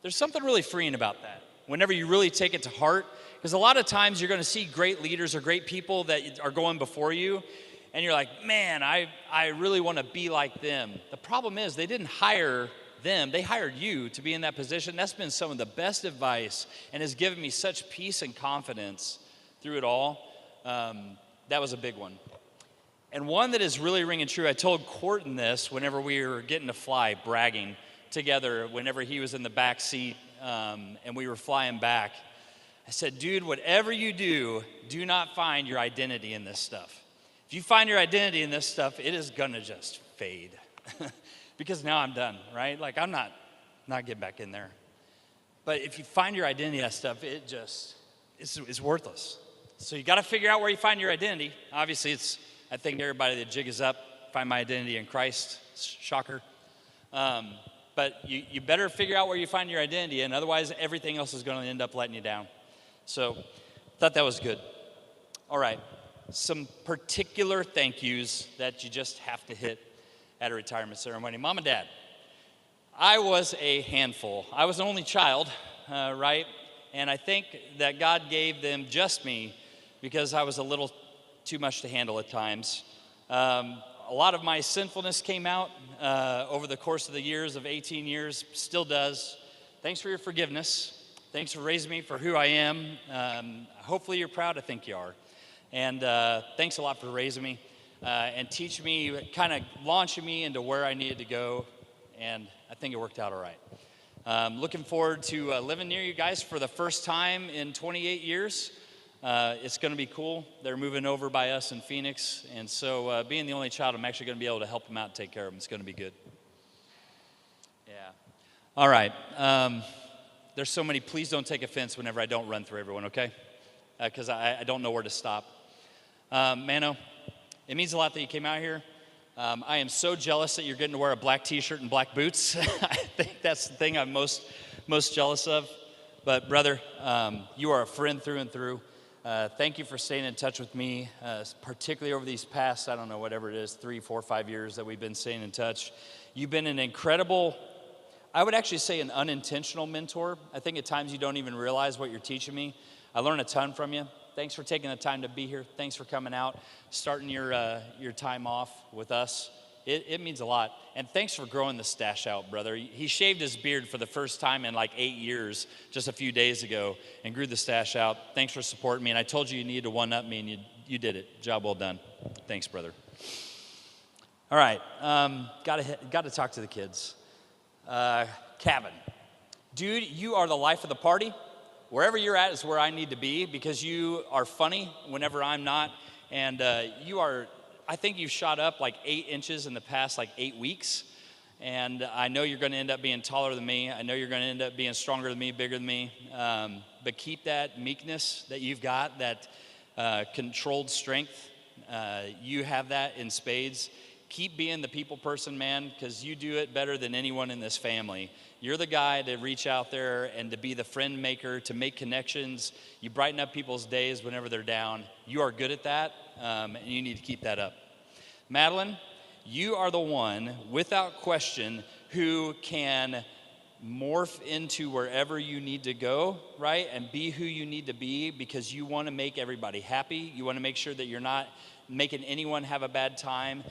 Speaker 5: There's something really freeing about that whenever you really take it to heart. Because a lot of times you're going to see great leaders or great people that are going before you. And you're like, man, I really want to be like them. The problem is they didn't hire them. They hired you to be in that position. That's been some of the best advice and has given me such peace and confidence through it all. That was a big one. And one that is really ringing true, I told Courtney this whenever we were getting to fly, bragging together, whenever he was in the back seat and we were flying back. I said, dude, whatever you do, do not find your identity in this stuff. If you find your identity in this stuff, it is gonna just fade. Because now I'm done, right? Like I'm not getting back in there. But if you find your identity in that stuff, it's worthless. So you gotta figure out where you find your identity. Obviously I think everybody, the jig is up, find my identity in Christ, shocker. But you better figure out where you find your identity, and otherwise everything else is gonna end up letting you down. So Thought that was good. All right, some particular thank yous that you just have to hit at a retirement ceremony. Mom and Dad, I was a handful. I was an only child, right? And I think that God gave them just me because I was a little too much to handle at times. A lot of my sinfulness came out over the course of the years of 18 years, still does. Thanks for your forgiveness. Thanks for raising me for who I am. Hopefully you're proud. I think you are. And thanks a lot for raising me and teaching me, kind of launching me into where I needed to go. And I think it worked out all right. Looking forward to living near you guys for the first time in 28 years. It's going to be cool. They're moving over by us in Phoenix. And so being the only child, I'm actually going to be able to help them out and take care of them. It's going to be good. Yeah. All right. There's so many, please don't take offense whenever I don't run through everyone, okay? Because I don't know where to stop. ManO, it means a lot that you came out here. I am so jealous that you're getting to wear a black t-shirt and black boots. I think that's the thing I'm most jealous of. But brother, you are a friend through and through. Thank you for staying in touch with me, particularly over these past, I don't know, whatever it is, 3, 4, 5 years that we've been staying in touch. You've been an incredible, I would actually say an unintentional mentor. I think at times you don't even realize what you're teaching me. I learned a ton from you. Thanks for taking the time to be here. Thanks for coming out, starting your time off with us. It means a lot. And thanks for growing the stash out, brother. He shaved his beard for the first time in like 8 years just a few days ago and grew the stash out. Thanks for supporting me. And I told you you needed to one-up me, and you did it. Job well done. Thanks, brother. All right. Got to talk to the kids. Kevin, dude, you are the life of the party. Wherever you're at is where I need to be because you are funny whenever I'm not. And I think you've shot up like 8 inches in the past like 8 weeks. And I know you're going to end up being taller than me. I know you're going to end up being stronger than me, bigger than me. But keep that meekness that you've got, that controlled strength. You have that in spades. Keep being the people person, man, because you do it better than anyone in this family. You're the guy to reach out there and to be the friend maker, to make connections. You brighten up people's days whenever they're down. You are good at that, and you need to keep that up. Madeline, you are the one, without question, who can morph into wherever you need to go, right, and be who you need to be because you want to make everybody happy. You want to make sure that you're not making anyone have a bad time.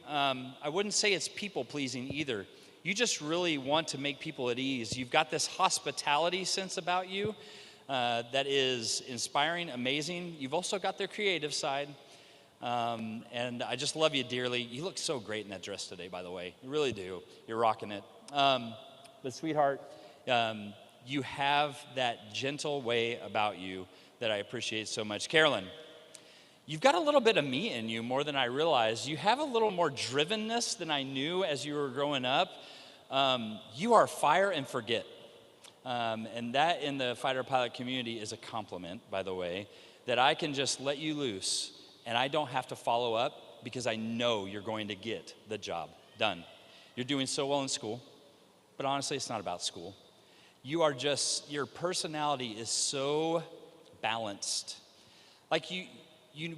Speaker 5: I wouldn't say it's people-pleasing either. You just really want to make people at ease. You've got this hospitality sense about you that is inspiring, amazing. You've also got their creative side. And I just love you dearly. You look so great in that dress today, by the way. You really do. You're rocking it. But sweetheart, you have that gentle way about you that I appreciate so much. Carolyn, you've got a little bit of me in you more than I realized. You have a little more drivenness than I knew as you were growing up. You are fire and forget. And that in the fighter pilot community is a compliment, by the way, that I can just let you loose and I don't have to follow up because I know you're going to get the job done. You're doing so well in school, but honestly, it's not about school. Your personality is so balanced. Like you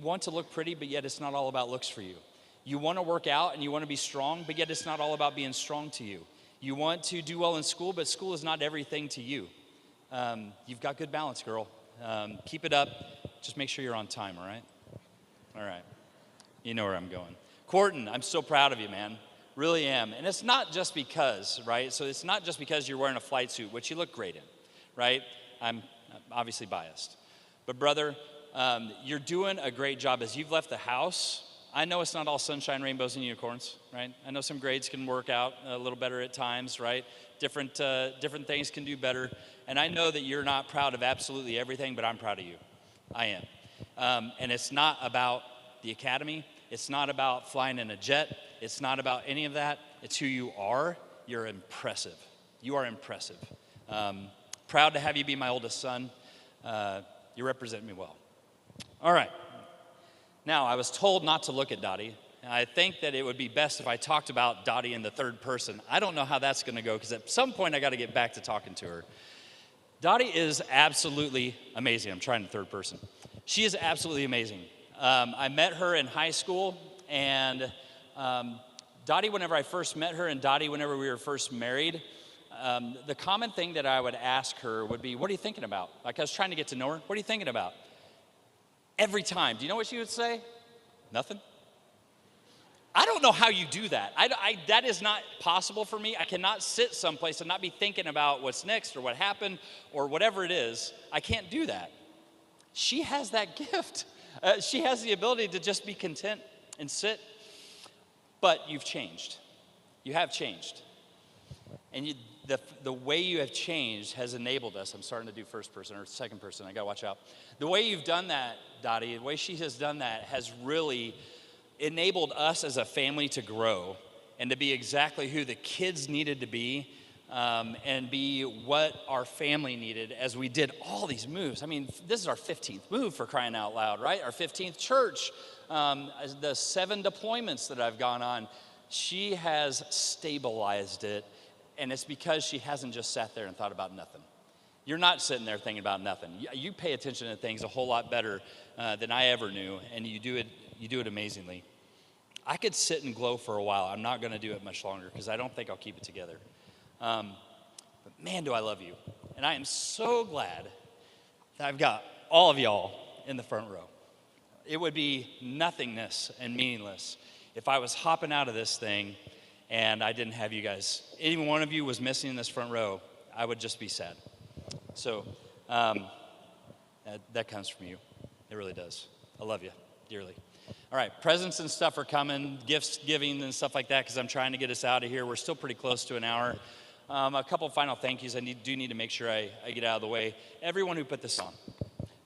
Speaker 5: want to look pretty, but yet it's not all about looks for you. You want to work out and you want to be strong, but yet it's not all about being strong to you. You want to do well in school, but school is not everything to you. You've got good balance, girl. Keep it up. Just make sure you're on time, all right? All right. You know where I'm going. Courtney, I'm so proud of you, man. Really am. And it's not just because, right? So it's not just because you're wearing a flight suit, which you look great in, right? I'm obviously biased. But brother, you're doing a great job. As you've left the house, I know it's not all sunshine, rainbows, and unicorns, right? I know some grades can work out a little better at times, right? Different things can do better. And I know that you're not proud of absolutely everything, but I'm proud of you. I am. And it's not about the academy. It's not about flying in a jet. It's not about any of that. It's who you are. You're impressive. You are impressive. Proud to have you be my oldest son. You represent me well. All right. Now, I was told not to look at Dottie. And I think that it would be best if I talked about Dottie in the third person. I don't know how that's going to go because at some point I got to get back to talking to her. Dottie is absolutely amazing. I'm trying to third person. She is absolutely amazing. I met her in high school, and Dottie, whenever I first met her, and Dottie, whenever we were first married, the common thing that I would ask her would be, what are you thinking about? Like, I was trying to get to know her. What are you thinking about? Every time. Do you know what she would say? Nothing. I don't know how you do that. That is not possible for me. I cannot sit someplace and not be thinking about what's next or what happened or whatever it is. I can't do that. She has that gift. She has the ability to just be content and sit. But you've changed. You have changed. And the way you have changed has enabled us. I'm starting to do first person or second person. I got to watch out. The way you've done that, Dottie, the way she has done that has really enabled us as a family to grow and to be exactly who the kids needed to be, and be what our family needed as we did all these moves. I mean, this is our 15th move, for crying out loud, right? Our 15th church, the 7 deployments that I've gone on. She has stabilized it, and it's because she hasn't just sat there and thought about nothing. You're not sitting there thinking about nothing. You pay attention to things a whole lot better than I ever knew, and you do it amazingly. I could sit and glow for a while. I'm not going to do it much longer because I don't think I'll keep it together. But man, do I love you. And I am so glad that I've got all of y'all in the front row. It would be nothingness and meaningless if I was hopping out of this thing and I didn't have you guys. Any one of you was missing in this front row, I would just be sad. So that comes from you. It really does. I love you dearly. All right, presents and stuff are coming, gifts giving and stuff like that, because I'm trying to get us out of here. We're still pretty close to an hour. A couple final thank yous. I do need to make sure I get out of the way. Everyone who put this on,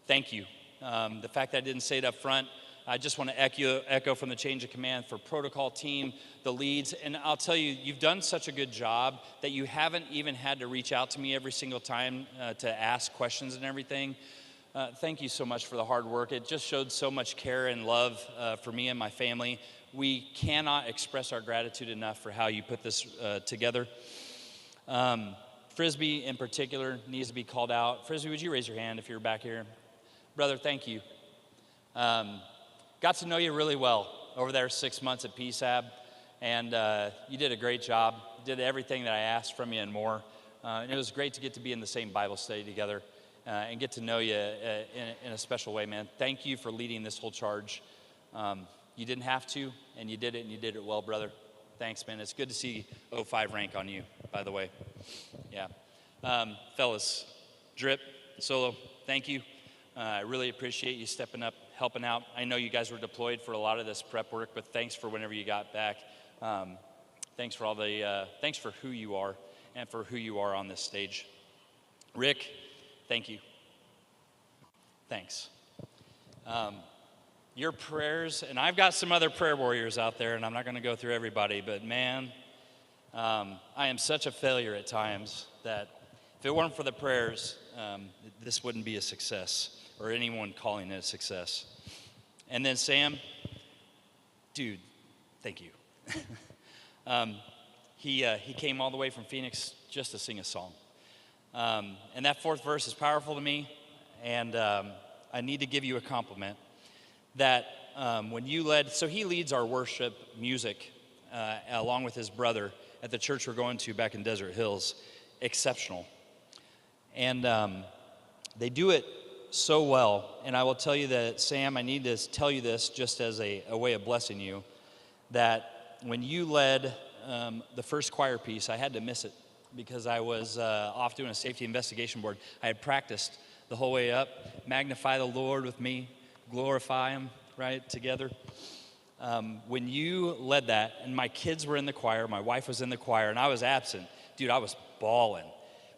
Speaker 5: thank you. The fact that I didn't say it up front, I just want to echo from the change of command for protocol team, the leads. And I'll tell you, you've done such a good job that you haven't even had to reach out to me every single time to ask questions and everything. Thank you so much for the hard work. It just showed so much care and love for me and my family. We cannot express our gratitude enough for how you put this together. Frisbee in particular needs to be called out. Frisbee, would you raise your hand if you're back here? Brother, thank you. Got to know you really well over there 6 months at PSAB, and you did a great job. You did everything that I asked from you and more. And it was great to get to be in the same Bible study together. And get to know you in a special way, man. Thank you for leading this whole charge. You didn't have to, and you did it well, brother. Thanks, man. It's good to see 05 rank on you, by the way. Yeah. Fellas, Drip, Solo, thank you. I really appreciate you stepping up, helping out. I know you guys were deployed for a lot of this prep work, but thanks for whenever you got back. Thanks for thanks for who you are and for who you are on this stage. Rick, thank you. Thanks. Your prayers, and I've got some other prayer warriors out there, and I'm not going to go through everybody, but man, I am such a failure at times that if it weren't for the prayers, this wouldn't be a success, or anyone calling it a success. And then Sam, dude, thank you. He came all the way from Phoenix just to sing a song. And that 4th verse is powerful to me, and I need to give you a compliment that when you led, so he leads our worship music along with his brother at the church we're going to back in Desert Hills, exceptional. And they do it so well, and I will tell you that, Sam, I need to tell you this just as a way of blessing you, that when you led the first choir piece, I had to miss it, because I was off doing a safety investigation board. I had practiced the whole way up. Magnify the Lord with me, glorify him, right, together. When you led that, and my kids were in the choir, my wife was in the choir, and I was absent, dude, I was bawling.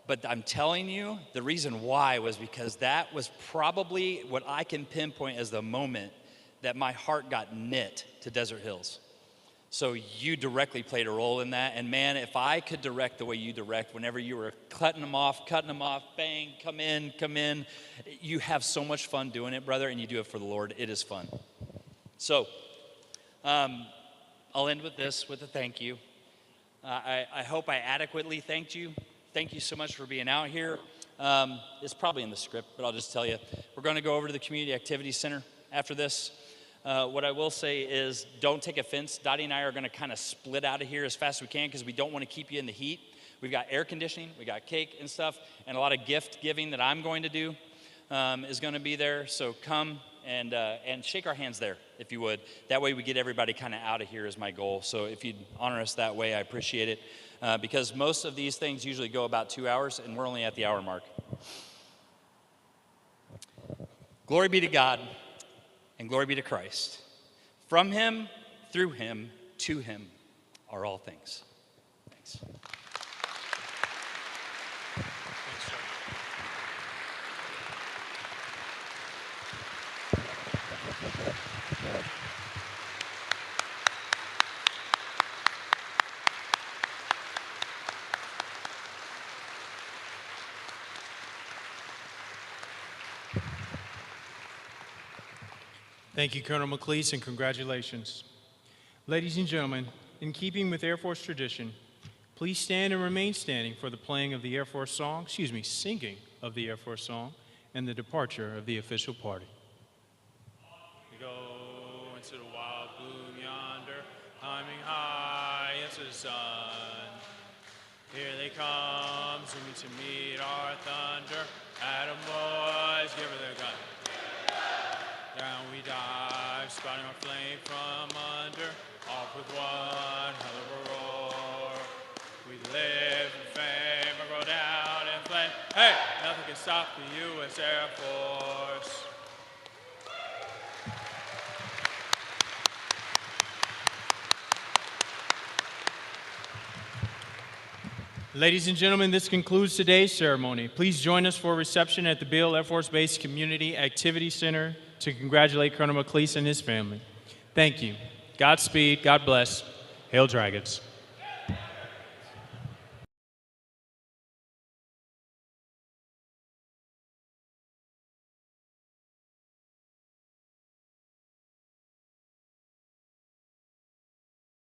Speaker 5: But I'm telling you, the reason why was because that was probably what I can pinpoint as the moment that my heart got knit to Desert Hills. So you directly played a role in that. And man, if I could direct the way you direct, whenever you were cutting them off, bang, come in. You have so much fun doing it, brother, and you do it for the Lord. It is fun. So I'll end with this, with a thank you. I hope I adequately thanked you. Thank you so much for being out here. It's probably in the script, but I'll just tell you. We're going to go over to the Community Activity Center after this. What I will say is don't take offense. Dottie and I are going to kind of split out of here as fast as we can because we don't want to keep you in the heat. We've got air conditioning, we got cake and stuff, and a lot of gift giving that I'm going to do is going to be there. So come and shake our hands there, if you would. That way we get everybody kind of out of here is my goal. So if you'd honor us that way, I appreciate it. Because most of these things usually go about 2 hours, and we're only at the hour mark. Glory be to God, and glory be to Christ. From him, through him, to him are all things. Thanks.
Speaker 1: Thank you, Colonel McLeese, and congratulations. Ladies and gentlemen, in keeping with Air Force tradition, please stand and remain standing for the playing of the Air Force song, singing of the Air Force song, and the departure of the official party. We go into the wild blue yonder, climbing high into the sun. Here they come, zooming to meet our thunder. Atom boys, give her their gun. Down we dive, spouting our flame from under, off with one hell of a roar. We live in fame or go down in flame. Hey, nothing can stop the U.S. Air Force. Ladies and gentlemen, this concludes today's ceremony. Please join us for a reception at the Beale Air Force Base Community Activity Center to congratulate Colonel McLeese and his family. Thank you. Godspeed, God bless. Hail Dragons.